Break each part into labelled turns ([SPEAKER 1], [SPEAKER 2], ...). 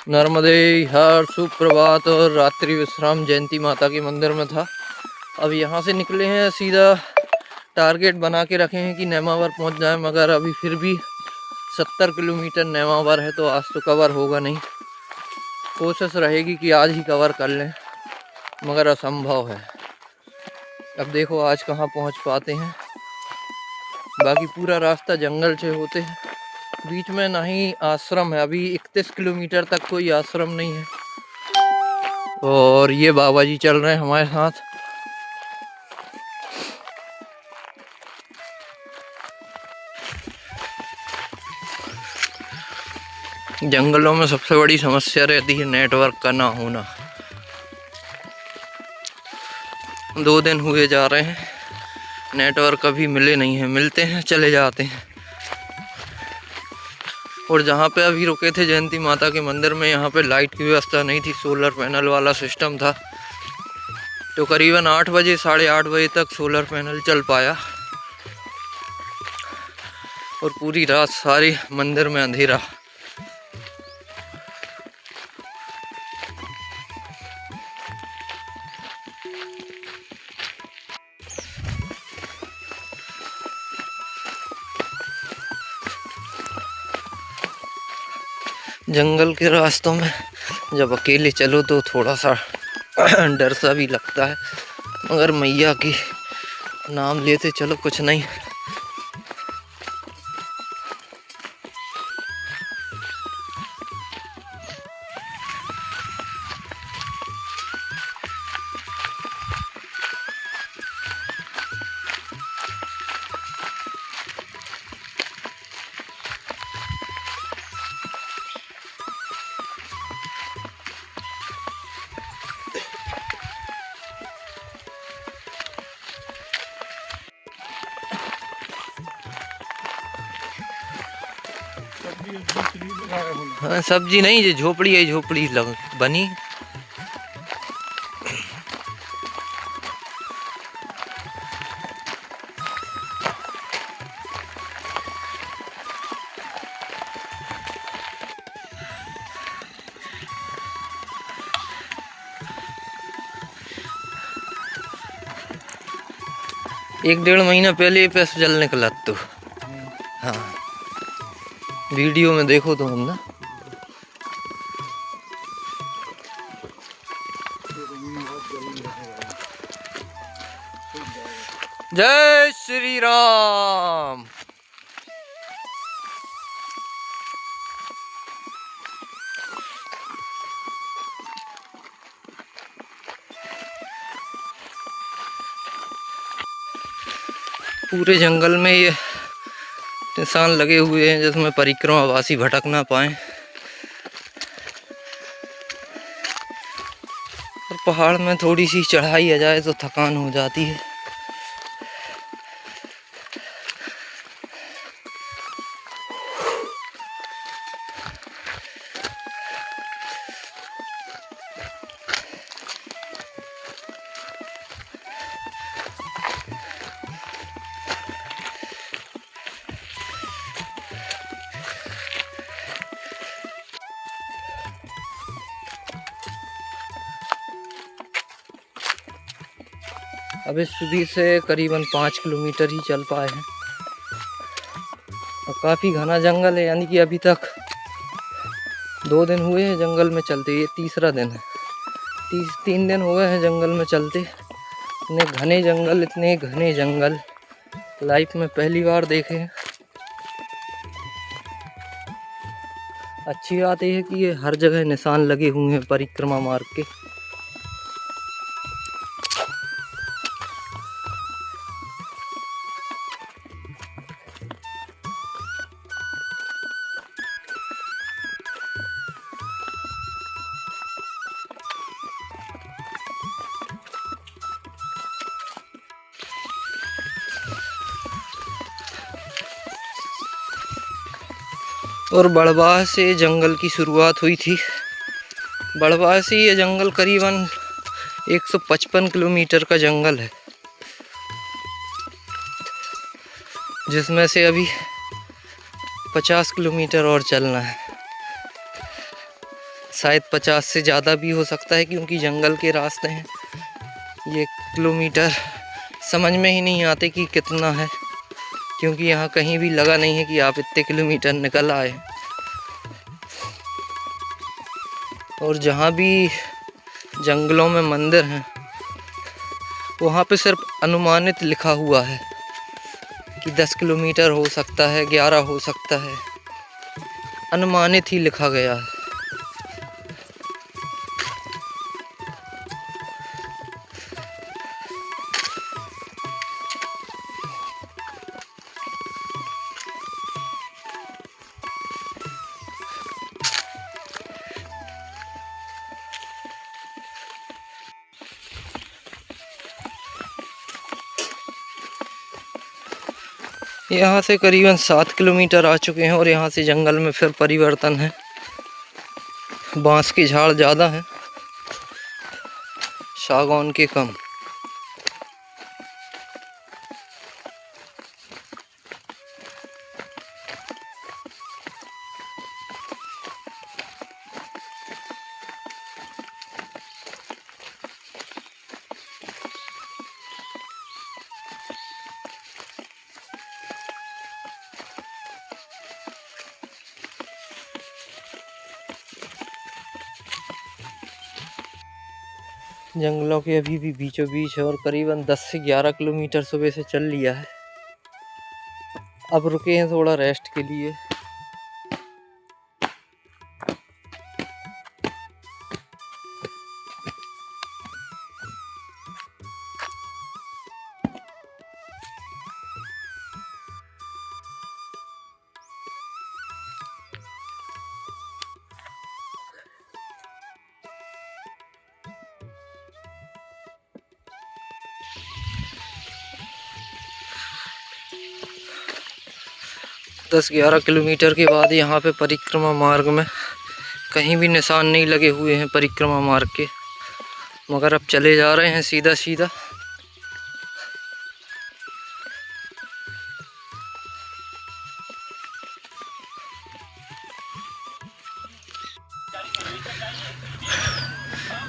[SPEAKER 1] नर्मदे हर सुप्रभात। और रात्रि विश्राम जयंती माता के मंदिर में था। अब यहाँ से निकले हैं, सीधा टारगेट बना के रखे हैं कि नेमावर पहुँच जाए, मगर अभी फिर भी 70 किलोमीटर नेमावर है, तो आज तो कवर होगा नहीं। कोशिश रहेगी कि आज ही कवर कर लें, मगर असंभव है। अब देखो आज कहाँ पहुँच पाते हैं। बाकी पूरा रास्ता जंगल से होते हैं, बीच में ना ही आश्रम है। अभी 31 किलोमीटर तक कोई आश्रम नहीं है। और ये बाबा जी चल रहे हैं हमारे साथ। जंगलों में सबसे बड़ी समस्या रहती है नेटवर्क का ना होना। 2 दिन हुए जा रहे हैं, नेटवर्क अभी मिले नहीं है। मिलते हैं चले जाते हैं। और जहाँ पे अभी रुके थे जयंती माता के मंदिर में, यहाँ पे लाइट की व्यवस्था नहीं थी, सोलर पैनल वाला सिस्टम था। तो करीबन 8 बजे 8:30 बजे तक सोलर पैनल चल पाया। और पूरी रात सारी मंदिर में अंधेरा। जंगल के रास्तों में जब अकेले चलो तो थोड़ा सा डर सा भी लगता है, मगर मैया की नाम लेते चलो, कुछ नहीं। हाँ, सब्जी नहीं, ये झोपड़ी है, झोपड़ी लग बनी। एक 1.5 महीना पहले ये पैसे जल निकला तो। हाँ, वीडियो में देखो तो हम ना। जय श्री राम। पूरे जंगल में ये निशान लगे हुए हैं जिसमें परिक्रमावासी भटक ना पाए। और पहाड़ में थोड़ी सी चढ़ाई आ जाए तो थकान हो जाती है। अब इस सुबह से करीबन 5 किलोमीटर ही चल पाए हैं। और काफ़ी घना जंगल है, यानी कि अभी तक 2 दिन हुए हैं जंगल में चलते, ये तीसरा दिन है। 3 दिन हुए हैं जंगल में चलते। इतने घने जंगल लाइफ में पहली बार देखे हैं। अच्छी बात यह है कि ये हर जगह निशान लगे हुए हैं परिक्रमा मार्ग के। और बड़वाह से जंगल की शुरुआत हुई थी। बड़वाह से ये जंगल करीबन 155 किलोमीटर का जंगल है, जिसमें से अभी 50 किलोमीटर और चलना है। शायद 50 से ज़्यादा भी हो सकता है, क्योंकि जंगल के रास्ते हैं। ये किलोमीटर समझ में ही नहीं आते कि कितना है, क्योंकि यहाँ कहीं भी लगा नहीं है कि आप इतने किलोमीटर निकल आए। और जहाँ भी जंगलों में मंदिर हैं वहाँ पे सिर्फ अनुमानित लिखा हुआ है कि 10 किलोमीटर हो सकता है, 11 हो सकता है, अनुमानित ही लिखा गया है। यहाँ से करीबन 7 किलोमीटर आ चुके हैं और यहाँ से जंगल में फिर परिवर्तन है। बांस के झाड़ ज़्यादा हैं, सागौन के कम। जंगलों के अभी भी बीचों बीच है और करीबन 10 से 11 किलोमीटर सुबह से चल लिया है। अब रुके हैं थोड़ा रेस्ट के लिए। दस 11 किलोमीटर के बाद यहाँ पे परिक्रमा मार्ग में कहीं भी निशान नहीं लगे हुए हैं परिक्रमा मार्ग के, मगर अब चले जा रहे हैं सीधा सीधा।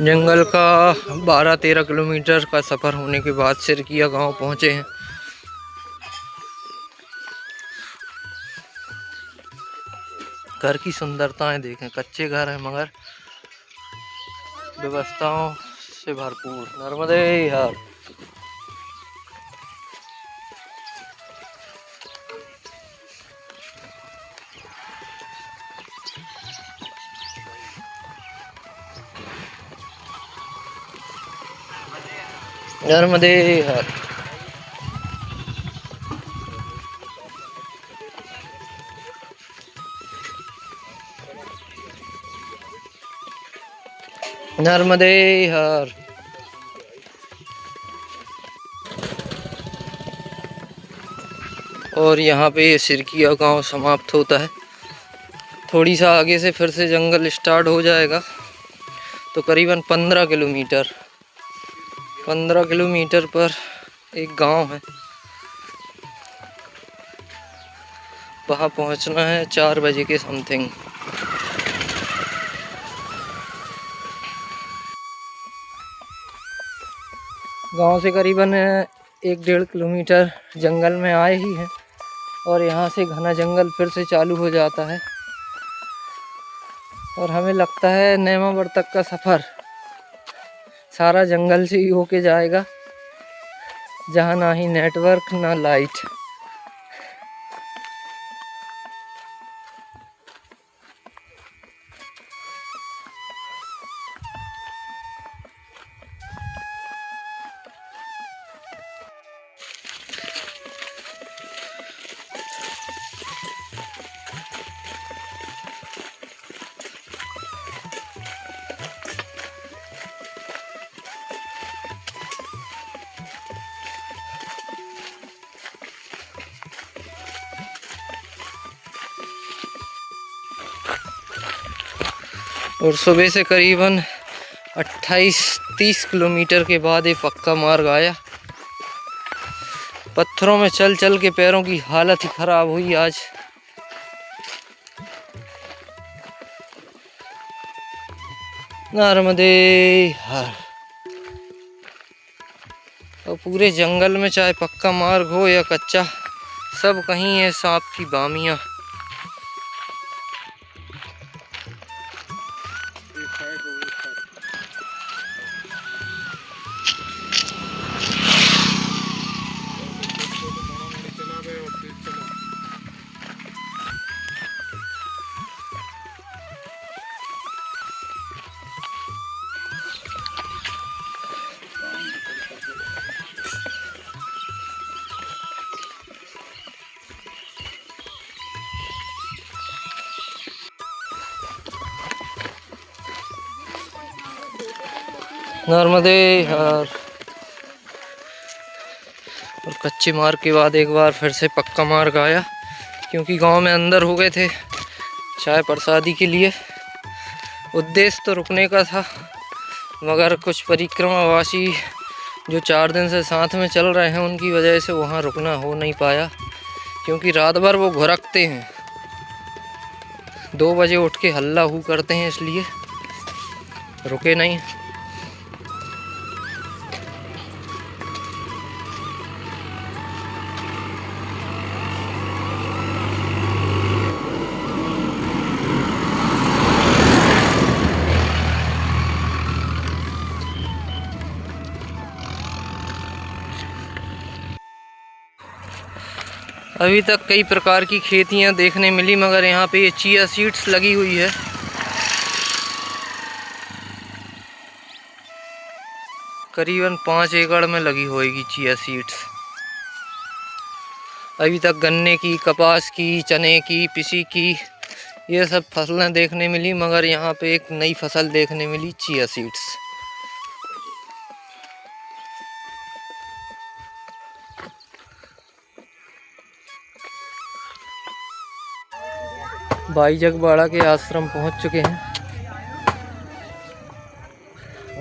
[SPEAKER 1] जंगल का 12-13 किलोमीटर का सफ़र होने के बाद सिरकिया गांव पहुँचे हैं। घर की सुंदरताएं देखें, कच्चे घर हैं मगर व्यवस्थाओं से भरपूर। नर्मदे हर। नर्मदे हर। नर्मदे हर। और यहाँ पे सिरकिया गांव समाप्त होता है। थोड़ी सा आगे से फिर से जंगल स्टार्ट हो जाएगा, तो करीबन 15 किलोमीटर पर एक गांव है, वहाँ पहुँचना है 4 बजे के समथिंग। गांव से करीबन 1-1.5 किलोमीटर जंगल में आए ही हैं और यहाँ से घना जंगल फिर से चालू हो जाता है और हमें लगता है नेमावर तक का सफ़र सारा जंगल से ही होके जाएगा, जहाँ ना ही नेटवर्क ना लाइट। और सुबह से करीबन 28-30 किलोमीटर के बाद ये पक्का मार्ग आया। पत्थरों में चल चल के पैरों की हालत ही ख़राब हुई आज। नर्मदे हर। और पूरे जंगल में चाहे पक्का मार्ग हो या कच्चा, सब कहीं है सांप की बामियाँ। नर्मदे हर। और कच्चे मार्ग के बाद एक बार फिर से पक्का मार्ग आया, क्योंकि गांव में अंदर हो गए थे चाय प्रसादी के लिए। उद्देश्य तो रुकने का था, मगर कुछ परिक्रमावासी जो 4 दिन से साथ में चल रहे हैं उनकी वजह से वहाँ रुकना हो नहीं पाया, क्योंकि रात भर वो घुरकते हैं। 2 बजे उठ के हल्ला हू करते हैं, इसलिए रुके नहीं। अभी तक कई प्रकार की खेतियां देखने मिली, मगर यहाँ पे ये चिया सीड्स लगी हुई है। करीबन 5 एकड़ में लगी होगी चिया सीड्स। अभी तक गन्ने की, कपास की, चने की, पिसी की, ये सब फसलें देखने मिली, मगर यहाँ पे एक नई फसल देखने मिली, चिया सीड्स। भाई जगबाड़ा के आश्रम पहुंच चुके हैं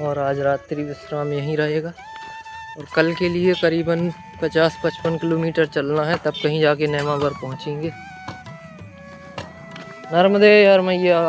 [SPEAKER 1] और आज रात्रि विश्राम यहीं रहेगा। और कल के लिए करीबन 50-55 किलोमीटर चलना है, तब कहीं जाके नेमावर पहुंचेंगे। नर्मदे हर मैया।